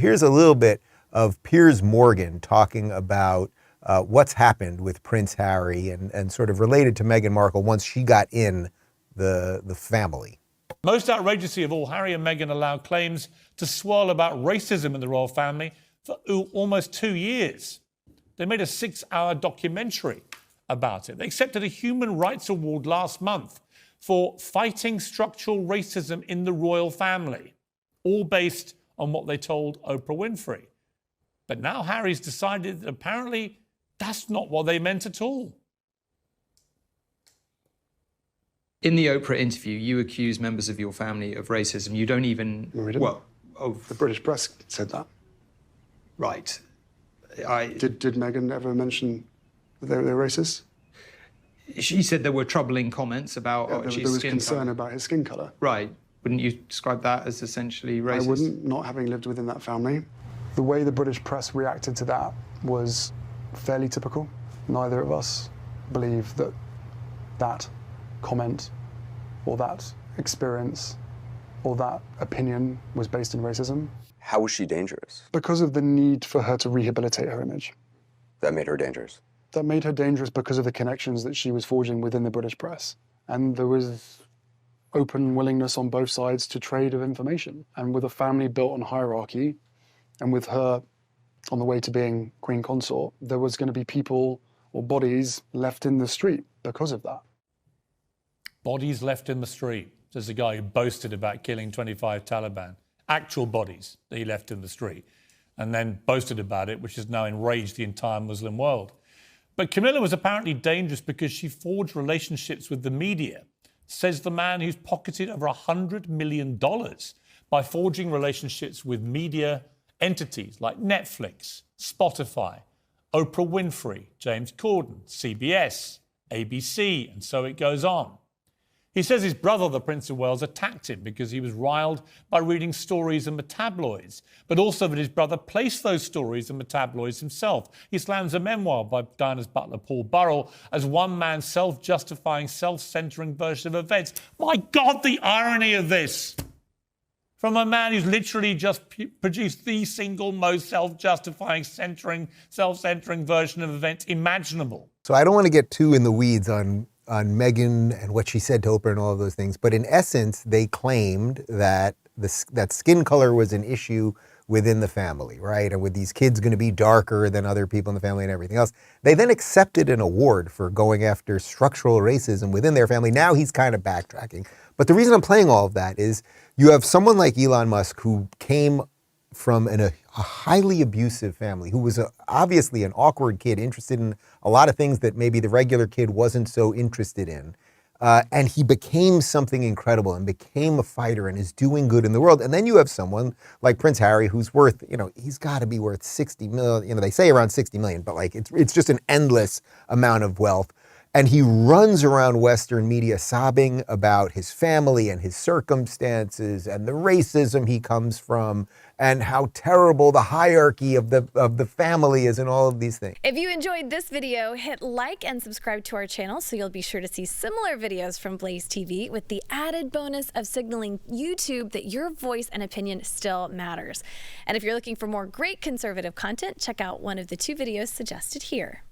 Here's a little bit of Piers Morgan talking about what's happened with Prince Harry and sort of related to Meghan Markle once she got in the family. Most outrageously of all, Harry and Meghan allowed claims to swirl about racism in the royal family for almost 2 years. They made a 6-hour documentary about it. They accepted a Human Rights Award last month for fighting structural racism in the royal family, all based on what they told Oprah Winfrey. But now Harry's decided that apparently that's not what they meant at all. In the Oprah interview, you accuse members of your family of racism. You don't even... No, we didn't. Well, of... The British press said that. Right. Did Meghan ever mention that they were racist? She said there were troubling comments about There was concern about his skin colour. Right. Wouldn't you describe that as essentially racist? I wouldn't, not having lived within that family. The way the British press reacted to that was fairly typical. Neither of us believe that that comment or that experience or that opinion was based in racism. How was she dangerous? Because of the need for her to rehabilitate her image. That made her dangerous? That made her dangerous because of the connections that she was forging within the British press. And there was open willingness on both sides to trade of information. And with a family built on hierarchy, and with her on the way to being Queen Consort, there was going to be people or bodies left in the street because of that. Bodies left in the street, says the guy who boasted about killing 25 Taliban. Actual bodies that he left in the street, and then boasted about it, which has now enraged the entire Muslim world. But Camilla was apparently dangerous because she forged relationships with the media, says the man who's pocketed over $100 million by forging relationships with media entities like Netflix, Spotify, Oprah Winfrey, James Corden, CBS, ABC, and so it goes on. He says his brother, the Prince of Wales, attacked him because he was riled by reading stories in the tabloids, but also that his brother placed those stories in the tabloids himself. He slams a memoir by Diana's butler, Paul Burrell, as one man's self-justifying, self-centering version of events. My God, the irony of this! From a man who's literally just produced the single most self-justifying, self-centering version of events imaginable. So I don't want to get too in the weeds on Meghan and what she said to Oprah and all of those things, but in essence, they claimed that that skin color was an issue within the family, right? And with these kids going to be darker than other people in the family and everything else. They then accepted an award for going after structural racism within their family. Now he's kind of backtracking. But the reason I'm playing all of that is you have someone like Elon Musk who came from a highly abusive family, who was obviously an awkward kid, interested in a lot of things that maybe the regular kid wasn't so interested in. And he became something incredible and became a fighter and is doing good in the world. And then you have someone like Prince Harry, who's worth, he's got to be worth 60 million. They say around 60 million, but like it's just an endless amount of wealth. And he runs around Western media sobbing about his family and his circumstances and the racism he comes from and how terrible the hierarchy of the family is and all of these things. If you enjoyed this video, hit like and subscribe to our channel so you'll be sure to see similar videos from Blaze TV with the added bonus of signaling YouTube that your voice and opinion still matters. And if you're looking for more great conservative content, check out one of the 2 videos suggested here.